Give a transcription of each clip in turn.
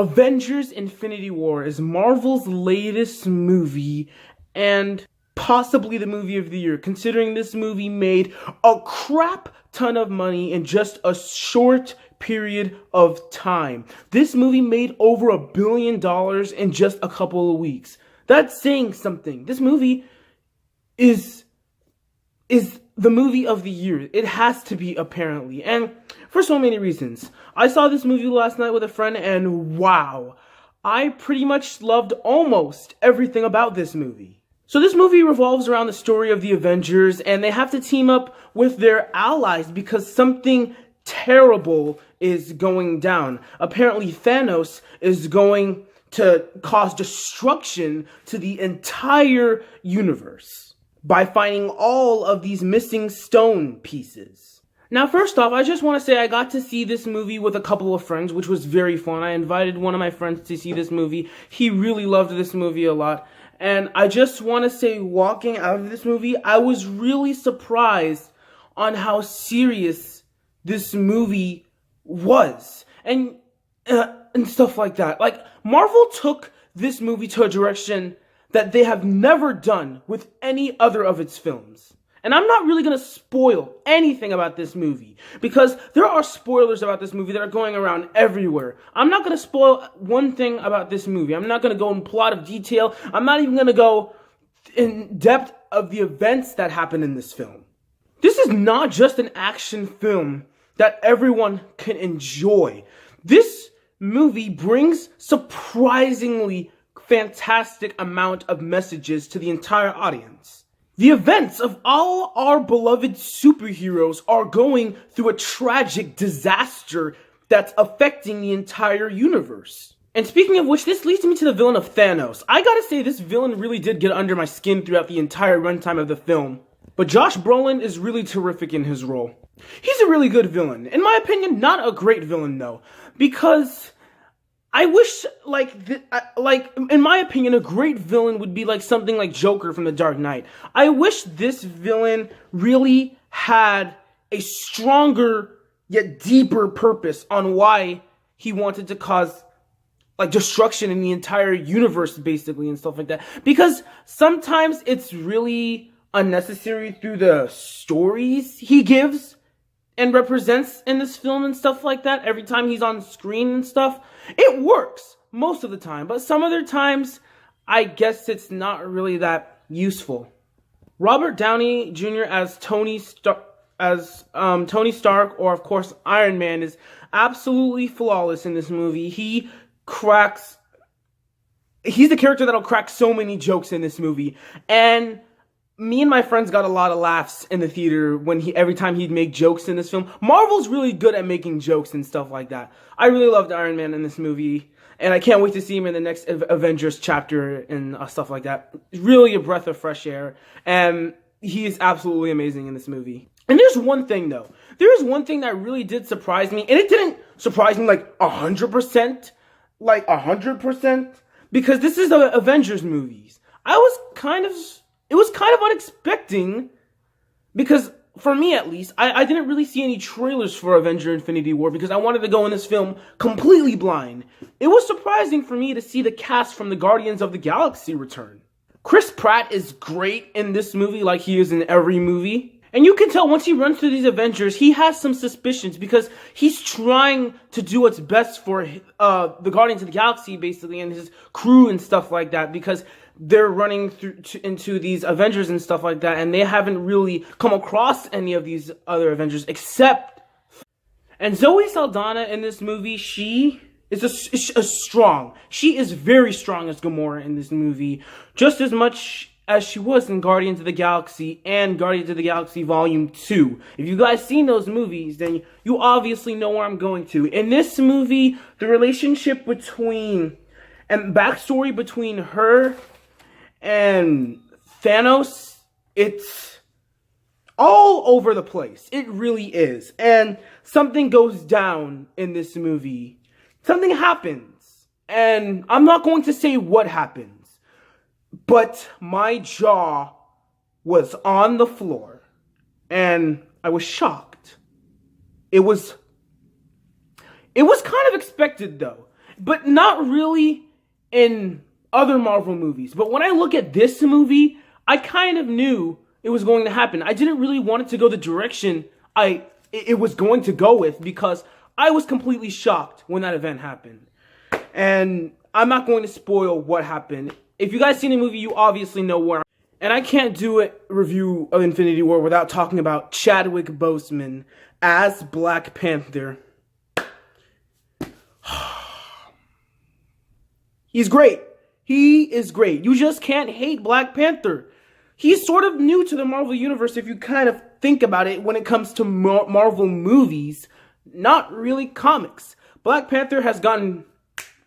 Avengers Infinity War is Marvel's latest movie and possibly the movie of the year, considering this movie made a crap ton of money in just a short period of time. This movie made over $1 billion in just a couple of weeks. That's saying something. This movie is the movie of the year. It has to be, apparently. And for so many reasons. I saw this movie last night with a friend, and wow, I pretty much loved almost everything about this movie. So this movie revolves around the story of the Avengers, and they have to team up with their allies because something terrible is going down. Apparently Thanos is going to cause destruction to the entire universe by finding all of these missing stone pieces. Now, first off, I just want to say I got to see this movie with a couple of friends, which was very fun. I invited one of my friends to see this movie. He really loved this movie a lot. And I just want to say, walking out of this movie, I was really surprised on how serious this movie was. And stuff like that. Like, Marvel took this movie to a direction that they have never done with any other of its films. And I'm not really going to spoil anything about this movie, because there are spoilers about this movie that are going around everywhere. I'm not going to spoil one thing about this movie. I'm not going to go in plot of detail. I'm not even going to go in depth of the events that happen in this film. This is not just an action film that everyone can enjoy. This movie brings surprisingly fantastic amount of messages to the entire audience. The events of all our beloved superheroes are going through a tragic disaster that's affecting the entire universe. And speaking of which, this leads me to the villain of Thanos. I gotta say, this villain really did get under my skin throughout the entire runtime of the film. But Josh Brolin is really terrific in his role. He's a really good villain. In my opinion, not a great villain though, because I wish, in my opinion, a great villain would be like something like Joker from The Dark Knight. I wish this villain really had a stronger yet deeper purpose on why he wanted to cause like destruction in the entire universe, basically, and stuff like that. Because sometimes it's really unnecessary through the stories he gives and represents in this film and stuff like that. Every time he's on screen and stuff, it works most of the time, but some other times I guess it's not really that useful. Robert Downey Jr. as Tony Stark, or of course Iron Man, is absolutely flawless in this movie. He's the character that'll crack so many jokes in this movie, and me and my friends got a lot of laughs in the theater every time he'd make jokes in this film. Marvel's really good at making jokes and stuff like that. I really loved Iron Man in this movie, and I can't wait to see him in the next Avengers chapter and stuff like that. Really a breath of fresh air, and he is absolutely amazing in this movie. And there's one thing though. There is one thing that really did surprise me, and it didn't surprise me like 100%, because this is the Avengers movies. It was kind of unexpected, because for me at least, I didn't really see any trailers for Avengers Infinity War because I wanted to go in this film completely blind. It was surprising for me to see the cast from the Guardians of the Galaxy return. Chris Pratt is great in this movie like he is in every movie. And you can tell once he runs through these Avengers, he has some suspicions because he's trying to do what's best for the Guardians of the Galaxy, basically, and his crew and stuff like that, because they're running into these Avengers and stuff like that, and they haven't really come across any of these other Avengers except. And Zoe Saldana in this movie, she is strong. She is very strong as Gamora in this movie, just as much as she was in Guardians of the Galaxy and Guardians of the Galaxy Volume 2. If you guys seen those movies, then you obviously know where I'm going to. In this movie, the relationship between and backstory between her and Thanos, it's all over the place. It really is. And something goes down in this movie. Something happens. And I'm not going to say what happens. But my jaw was on the floor. And I was shocked. It was kind of expected though. but not really in other Marvel movies. But when I look at this movie, I kind of knew it was going to happen. I didn't really want it to go the direction it was going to go with, because I was completely shocked when that event happened. And I'm not going to spoil what happened. If you guys seen the movie, you obviously know where. And I can't do a review of Infinity War without talking about Chadwick Boseman as Black Panther. He's great. He is great. You just can't hate Black Panther. He's sort of new to the Marvel Universe if you kind of think about it when it comes to Marvel movies, not really comics. Black Panther has gotten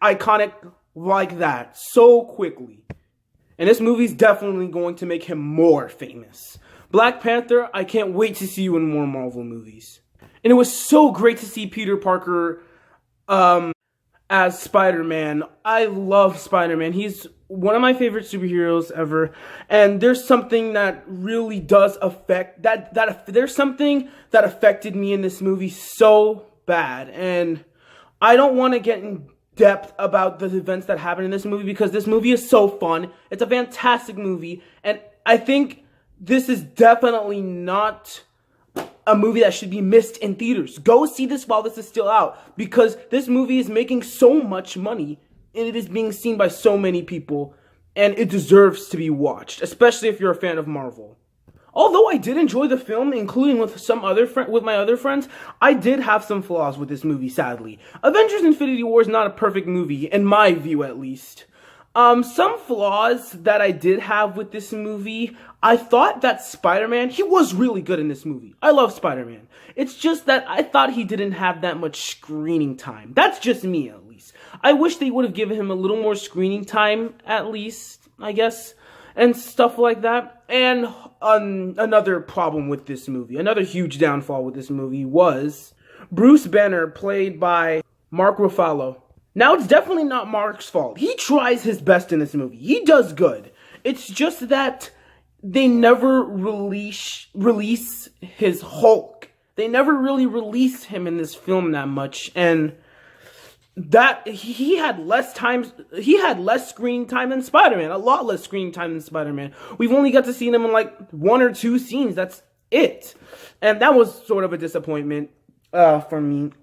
iconic like that so quickly. And this movie's definitely going to make him more famous. Black Panther, I can't wait to see you in more Marvel movies. And it was so great to see Peter Parker as Spider-Man. I love Spider-Man. He's one of my favorite superheroes ever. And there's something that really does affect there's something that affected me in this movie so bad. And I don't want to get in depth about the events that happened in this movie, because this movie is so fun. It's a fantastic movie, and I think this is definitely not a movie that should be missed in theaters. Go see this while this is still out, because this movie is making so much money and it is being seen by so many people, and it deserves to be watched, especially if you're a fan of Marvel. Although I did enjoy the film, including with my other friends, I did have some flaws with this movie, sadly. Avengers Infinity War is not a perfect movie, in my view at least. Some flaws that I did have with this movie, I thought that Spider-Man, he was really good in this movie. I love Spider-Man. It's just that I thought he didn't have that much screening time. That's just me, at least. I wish they would have given him a little more screening time, at least, I guess, and stuff like that. And another problem with this movie, another huge downfall with this movie, was Bruce Banner, played by Mark Ruffalo. Now, it's definitely not Mark's fault. He tries his best in this movie. He does good. It's just that they never release his Hulk. They never really release him in this film that much, and that he had less screen time than Spider-Man, a lot less screen time than Spider-Man. We've only got to see him in like 1 or 2 scenes. That's it, and that was sort of a disappointment for me.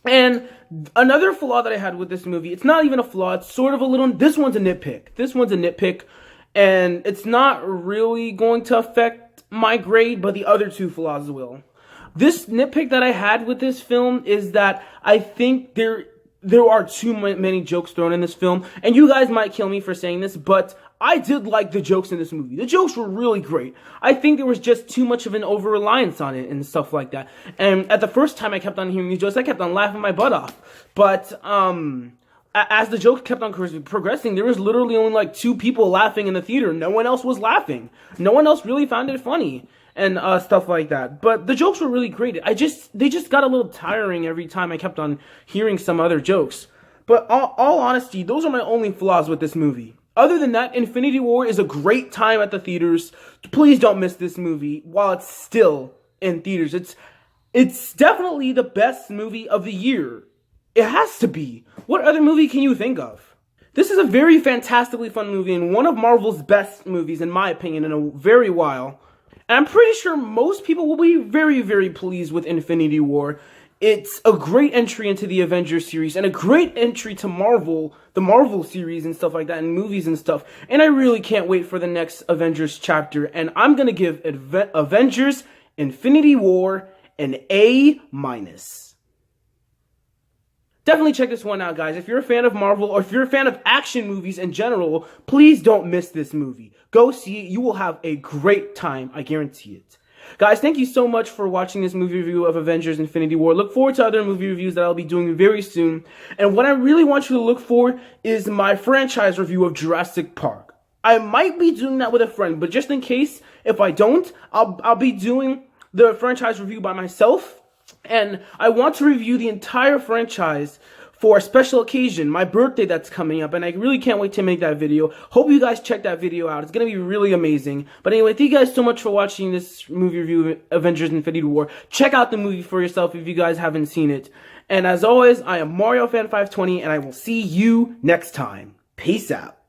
And another flaw that I had with this movie, it's not even a flaw, it's sort of a little, this one's a nitpick, and it's not really going to affect my grade, but the other 2 flaws will. This nitpick that I had with this film is that I think there are too many jokes thrown in this film, and you guys might kill me for saying this, but I did like the jokes in this movie. The jokes were really great. I think there was just too much of an over-reliance on it and stuff like that. And at the first time I kept on hearing these jokes, I kept on laughing my butt off. But as the jokes kept on progressing, there was literally only like 2 people laughing in the theater. No one else was laughing. No one else really found it funny and stuff like that. But the jokes were really great. They just got a little tiring every time I kept on hearing some other jokes. But all honesty, those are my only flaws with this movie. Other than that, Infinity War is a great time at the theaters. Please don't miss this movie while it's still in theaters. It's definitely the best movie of the year. It has to be. What other movie can you think of? This is a very fantastically fun movie and one of Marvel's best movies, in my opinion, in a very while. And I'm pretty sure most people will be very, very pleased with Infinity War. It's a great entry into the Avengers series and a great entry to Marvel, the Marvel series and stuff like that, and movies and stuff. And I really can't wait for the next Avengers chapter. And I'm going to give Avengers Infinity War an A-. Definitely check this one out, guys. If you're a fan of Marvel or if you're a fan of action movies in general, please don't miss this movie. Go see it. You will have a great time. I guarantee it. Guys, thank you so much for watching this movie review of Avengers Infinity War. Look forward to other movie reviews that I'll be doing very soon. And what I really want you to look for is my franchise review of Jurassic Park. I might be doing that with a friend, but just in case, if I don't, I'll be doing the franchise review by myself. And I want to review the entire franchise for a special occasion, my birthday that's coming up, and I really can't wait to make that video. Hope you guys check that video out. It's going to be really amazing. But anyway, thank you guys so much for watching this movie review of Avengers Infinity War. Check out the movie for yourself if you guys haven't seen it. And as always, I am Mario Fan 520, and I will see you next time. Peace out.